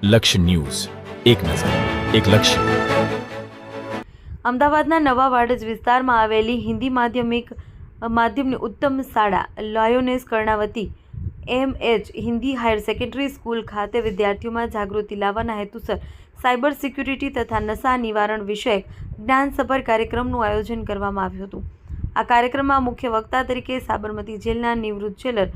લક્ષ્ય ન્યૂઝ, એક નજર, એક લક્ષ્ય. અમદાવાદના નવા વાડજ વિસ્તારમાં આવેલી હિન્દી માધ્યમની ઉત્તમ શાળા Lioness Karnavati M H. Hindi higher secondary school ખાતે વિદ્યાર્થીઓમાં જાગૃતિ લાવવાના હેતુસર સાયબર સિક્યુરિટી તથા નશા નિવારણ વિષયક જ્ઞાનસભર કાર્યક્રમનું આયોજન કરવામાં આવ્યું હતું. આ કાર્યક્રમમાં મુખ્ય વક્તા તરીકે સાબરમતી જેલના નિવૃત્ત જેલર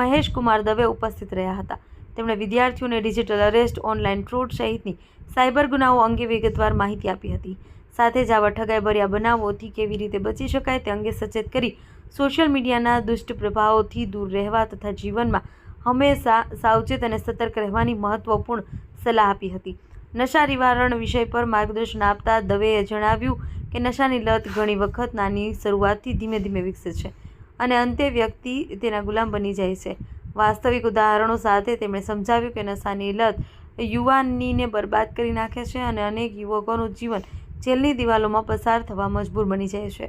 મહેશ કુમાર દવે ઉપસ્થિત રહ્યા હતા. તેમણે વિદ્યાર્થીઓને ડિજિટલ અરેસ્ટ, ઓનલાઈન ફ્રોડ સહિતની સાયબર ગુનાઓ અંગે વિગતવાર માહિતી આપી હતી. સાથે જ આવા ઠગાઈભર્યા બનાવોથી કેવી રીતે બચી શકાય તે અંગે સચેત કરી સોશિયલ મીડિયાના દુષ્ટ પ્રભાવોથી દૂર રહેવા તથા જીવનમાં હંમેશા સાવચેત અને સતર્ક રહેવાની મહત્વપૂર્ણ સલાહ આપી હતી. નશા નિવારણ વિષય પર માર્ગદર્શન આપતા દવેએ જણાવ્યું કે નશાની લત ઘણી વખત નાની શરૂઆતથી ધીમે ધીમે વિકસે છે અને અંતે વ્યક્તિ તેના ગુલામ બની જાય છે. વાસ્તવિક ઉદાહરણો સાથે તેમણે સમજાવ્યું કે નશાની લત યુવાનીને બરબાદ કરી નાખે છે અને અનેક યુવકોનું જીવન જેલની દિવાલોમાં પસાર થવા મજબૂર બની જાય છે.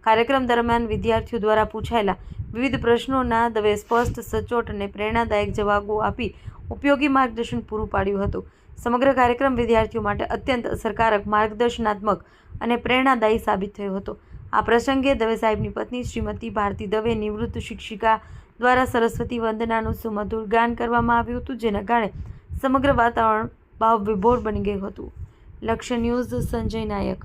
કાર્યક્રમ દરમિયાન વિદ્યાર્થીઓ દ્વારા પૂછાયેલા વિવિધ પ્રશ્નોના દવે સ્પષ્ટ, સચોટ અને પ્રેરણાદાયક જવાબો આપી ઉપયોગી માર્ગદર્શન પૂરું પાડ્યું હતું. સમગ્ર કાર્યક્રમ વિદ્યાર્થીઓ માટે અત્યંત અસરકારક, માર્ગદર્શનાત્મક અને પ્રેરણાદાયી સાબિત થયો હતો. આ પ્રસંગે દવે સાહેબની પત્ની શ્રીમતી ભારતી દવે, નિવૃત્ત શિક્ષિકા દ્વારા સરસ્વતી વંદનાનું સુમધુર ગાન કરવામાં આવ્યું હતું, જેના કારણે સમગ્ર વાતાવરણ ભાવવિભોર બની ગયું હતું. લક્ષ્ય ન્યૂઝ, સંજય નાયક.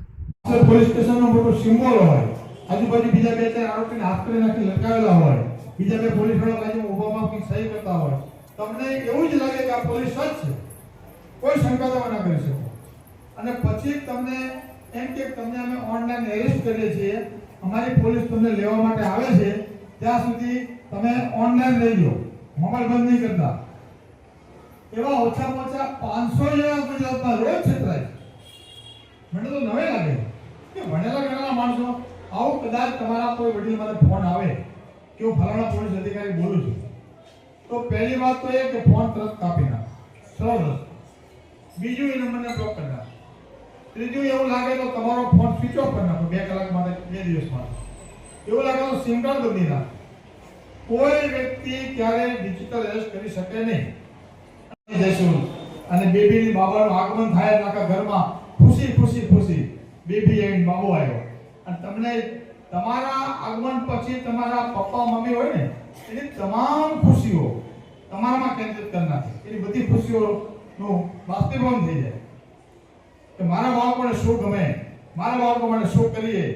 પોલીસ સ્ટેશનનો મોટો સિમ્બોલ હોય, આજુબાજુ બીજા બે ચાર આરોપીને હાથ કરી નાખી લટકાવેલા હોય, બીજા બે પોલીસ વાળા બાજુ ઊભામાં કંઈક સહી કરતા હોય, તમને એવું જ લાગે કે આ પોલીસ જ છે, કોઈ શંકા તમે ના કરી શકો. અને પછી તમને એમ કે તમને અમે ઓનલાઈન એરેસ્ટ કરીએ છીએ, અમારી પોલીસ તમને લેવા માટે આવે છે, ત્યાં સુધી તમે ઓનલાઈન લઈ લો, મોબાઈલ બંધ નહીં કરતા. એવા ઓછામાં ઓછા 500 જણા ગુજરાતમાં રોજ છેતરાય. મને તો નવે લાગે કે ભણેલા ગણેલા માણસો આવું કદાચ તમારા કોઈ વડીલ મને ફોન આવે કે હું ફલાણા પોલીસ અધિકારી બોલું છું, તો પહેલી વાત તો એ કે ફોન તરત કાપી નાખ, સરળ. બીજું એ નંબરને બ્લોક કરી નાખ. ત્રીજું એવું લાગે તો તમારો ફોન સ્વિચ ઓફ કરી નાખો 2 કલાક માટે, 2 દિવસ માટે. એવું લાગે તો સિમ કાર્ડ બદલી નાખ. કોઈ વ્યક્તિ ક્યારે ડિજિટલ એરેસ્ટ કરી શકે નહીં. જઈશું અને બેબીની બાબાનું આગમન થાય આખા ઘરમાં ખુશી ખુશી ખુશી, બેબી આવીને બાબો આવ્યો. અને તમને તમારા આગમન પછી તમારા પપ્પા મમ્મી હોય ને એની તમામ ખુશીઓ તમારામાં કેન્દ્રિત કરી નાખે. એની બધી ખુશીઓનું બાષ્પીભવન થઈ જાય કે મારા બાળકોને શું ગમે, મારા બાળકો માટે શું કરીએ.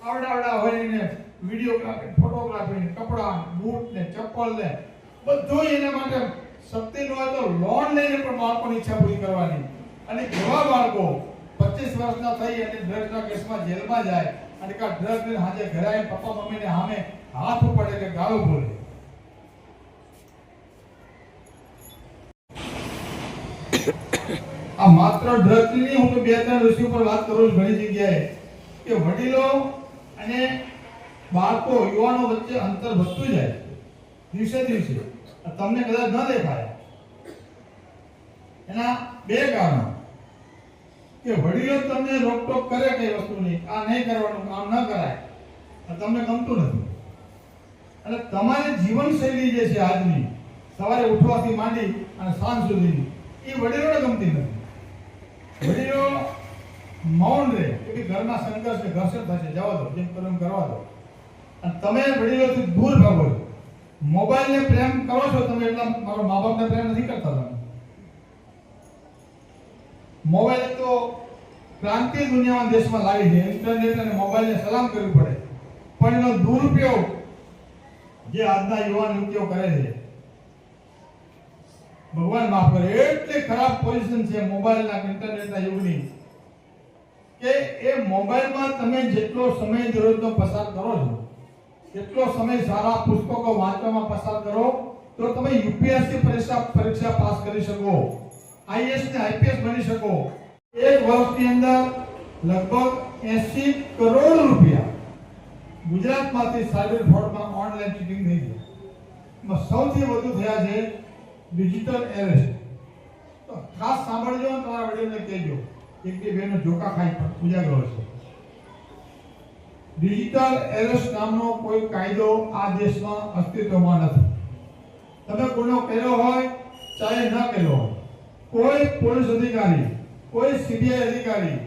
આવડા હોય ને વિડીયોગ્રાફી, ફોટોગ્રાફી, કપડાં, બૂટ ને ચપ્પલ ને બધું એના માટે શક્તિ ન હોય તો લોન લઈને પણ બાળકોની ઈચ્છા પૂરી કરવાની. અને એવા બાળકો 25 વર્ષના થઈ અને ડ્રગ્સના કેસમાં જેલમાં જાય અને કા ડ્રગ લઈને હાજર ઘરે આવીને પપ્પા મમ્મીને સામે હાથ ઉપાડે કે ગાળો બોલે. આ માત્ર ડ્રગ્સની હું તો 2-3 વિષય ઉપર વાત કરું છું ઘણી જગ્યાએ કે વડીલો અને બાળકો, યુવાનો વચ્ચે અંતર વધતું જાય દિવસે દિવસે. તમને કદાચ ન દેખાય. એના 2 કારણો કે વડીલો તમને રોકટોક કરે કઈ વસ્તુની, આ નહીં કરવાનું, આમ ન કરાય, તમને ગમતું નથી. અને તમારી જીવનશૈલી જે છે આજની, સવારે ઉઠવાથી માંડી અને સાંજ સુધીની, એ વડીલોને ગમતી નથી. વડીલો મૌન રહે કે ઘરના સંઘર્ષ ને ઘર્ષણ થશે, જવા દો, જેમ કરો એમ કરવા દો. અને તમે વડીલોથી દૂર ભાગો છો. મોબાઈલને પ્રેમ કરો છો તમે, એટલા મારા મા બાપને પ્રેમ નથી કરતા તમે. મોબાઈલ તો ક્રાંતિ દુનિયામાં દેશમાં લાવી છે. ઇન્ટરનેટ અને મોબાઈલને સલામ કરવું પડે, પણ એનો દુરુપયોગ જે આજના યુવાન યુવતીઓ કરે છે, ભગવાન માફ કરે, એટલી ખરાબ પોઝિશન છે મોબાઈલના, ઇન્ટરનેટના યુગની કે એ મોબાઈલમાં તમે જેટલો સમય દરરોજનો પસાર કરો છો, એટલો સમય સારા પુસ્તકો વાંચવામાં પસાર કરો તો તમે યુપીએસસી પરીક્ષા પાસ કરી શકો, આઈએએસ ને આઈપીએસ બની શકો. 1 વર્ષની અંદર લગભગ 80 કરોડ રૂપિયા ગુજરાતમાંથી સાયબર ફ્રોડમાં ઓનલાઈન ચીટિંગ થઈ છે. એમાં સૌથી વધુ થયા છે ડિજિટલ એરેસ્ટ. તો ખાસ સાંભળજો અને તમારા વડીલોને કહેજો, એક કે બેનો જોકા ખાઈ ઉજાગરો છે. ડિજિટલ એરેસ્ટ નામનો કોઈ કાયદો આ દેશમાં અસ્તિત્વમાં નથી. તમે ગુનો કર્યો હોય ચાહે ન કર્યો હોય, કોઈ પોલીસ અધિકારી, કોઈ સીબીઆઈ અધિકારી,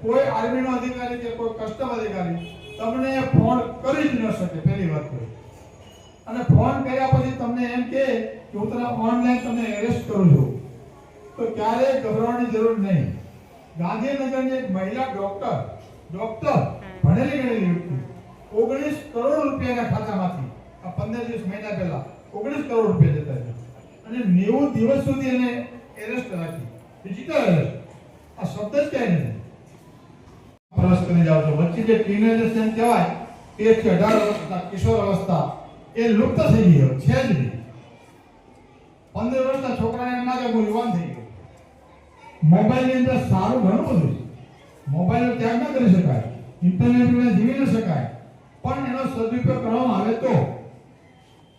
કોઈ આર્મીનો અધિકારી કે કોઈ કસ્ટમ અધિકારી તમને ફોન કરી જ ન શકે પહેલી વાત તો. અને ફોન કર્યા પછી તમને એમ કે હું તને ઓનલાઈન તમને એરેસ્ટ કરું છું, તો ક્યારેય ગભરાવાની જરૂર નહીં. ગાંધીનગરની એક મહિલા ડોક્ટર ભણેલી ગણેલી વ્યક્તિ 19 કરોડ રૂપિયાના ખાતામાંથી આ 15 દિવસ મહિના પહેલા 19 કરોડ રૂપિયા જતા રહ્યા અને 90 દિવસ સુધી એને એરેસ્ટ રાખી. ડિજિટલ એરેસ્ટ આ શબ્દ જ ક્યાંય નથી. પ્રવાસ કરી જાવ છો વચ્ચે જે ટીનેજર્સ એમ કહેવાય 13 થી 18 વર્ષના કિશોર અવસ્થા એ લુપ્ત થઈ ગયો છે જ નહીં. 15 વર્ષના છોકરાને એમ લાગે હું યુવાન થઈ ગયો. મોબાઈલની અંદર સારું ઘણું બધું છે. મોબાઈલનો ત્યાગ ન કરી શકાય, ઇન્ટરનેટ વિના જીવી ન શકાય, પણ એનો સદુપયોગ કરવામાં આવે તો.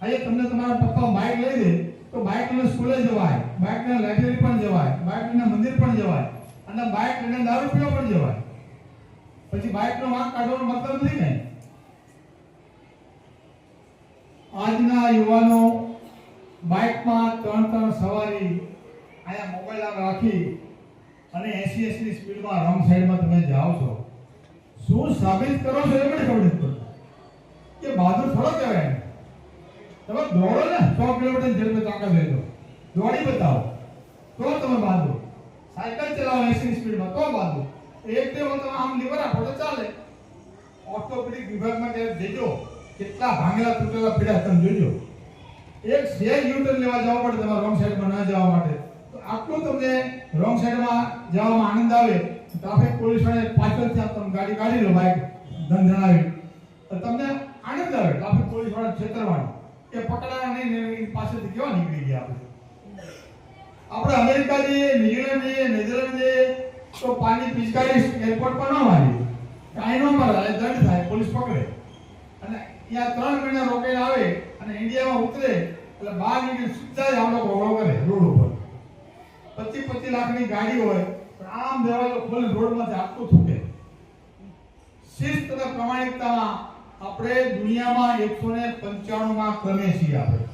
આજે તમને તમારા પપ્પા બાઇક લઈ દે તો બાઇક લઈને સ્કૂલે જવાય, બાઇક લઈને લાઇબ્રેરી પણ જવાય, બાઇક લઈને મંદિર પણ જવાય અને બાઇક લઈને દારૂ પીવા પણ જવાય. પછી બાઇકનો વાંક કાઢવાનો મતલબ નથી કઈ. આજના યુવાનો બાઇકમાં 3 સવારી આયા મોબાઈલ આમ રાખી અને 80 ની સ્પીડમાં રોંગ સાઈડમાં તમે જાઓ છો. શું સાબિત કરો છો એ મને ખબર નથી પડતી. કે બહાદુર થોડો કહેવાય. તમે દોડો ને 100 કિલોમીટર ઝડપે તાકાત હોય તો દોડી બતાવો તો તમે બહાદુર. સાયકલ ચલાવો 80 ની સ્પીડમાં તો બહાદુર. એક બે તમે આમ લીવર આપો તો ચાલે. ઓર્થોપેડિક વિભાગમાં ક્યાંક જજો, કેટલા ભાંગેલા તૂટેલા પીડા તમે જોજો. એક શેર યુટર્ન લેવા જવા પડે તમારે રોંગ સાઈડમાં ના જવા માટે. તો આટલું તમને રોંગ સાઈડમાં જવામાં આનંદ આવે. ટ્રાફિક પોલીસ વાળાએ પાછળથી તમે ગાડી કાઢી લો બાઇક ધંધણાવી તો તમને આનંદ આવે. ટ્રાફિક પોલીસ વાળા છેતરવાનું કે પકડાયા નહીં ને પાછળથી કેવા નીકળી ગયા. આપણે અમેરિકા જઈએ, ન્યુઝીલેન્ડ જઈએ, નેધરલેન્ડ જઈએ તો પાણી પિચકારી એરપોર્ટ પર ન મારી, કાંઈ ન મારે, દંડ થાય, પોલીસ પકડે. અને ત્યાં 3 મહિના રોકાઈને આવે અને ઇન્ડિયામાં ઉતરે એટલે બહાર નીકળી સીધા જ આમ લોકો ઘોડો કરે રોડ ઉપર. 25 લાખની ગાડી હોય પણ આમ દરવાજો ખોલી રોડમાંથી આટલું થૂકે. શિસ્ત અને પ્રમાણિકતામાં આપણે દુનિયામાં 195 ક્રમે છીએ. આપણે